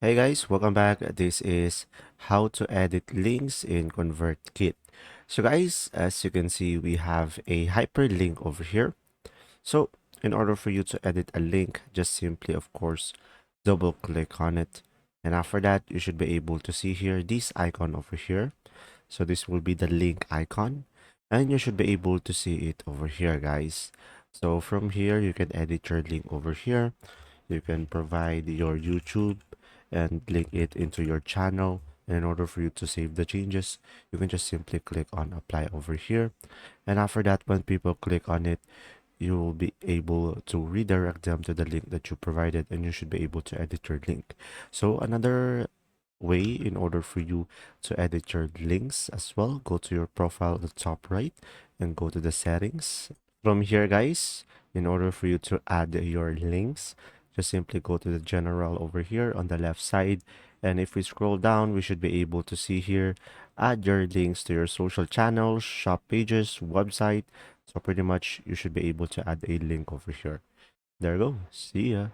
Hey guys, welcome back. This is how to edit links in Convertkit. So guys, as you can see, we have a hyperlink over here. So in order for you to edit a link, just simply, of course, double click on it. And after that, you should be able to see here this icon over here. So this will be the link icon. And you should be able to see it over here, guys. So from here, you can edit your link over here. You can provide your YouTube and link it into your channel. And in order for you to save the changes, you can just simply click on apply over here. And after that, when people click on it, you will be able to redirect them to the link that you provided, and you should be able to edit your link. So another way in order for you to edit your links as well, go to your profile at the top right and go to the settings. From here, guys, in order for you to add your links, just simply go to the general over here on the left side. And if we scroll down, we should be able to see here, add your links to your social channels, shop pages, website. So pretty much you should be able to add a link over here. There you go. See ya.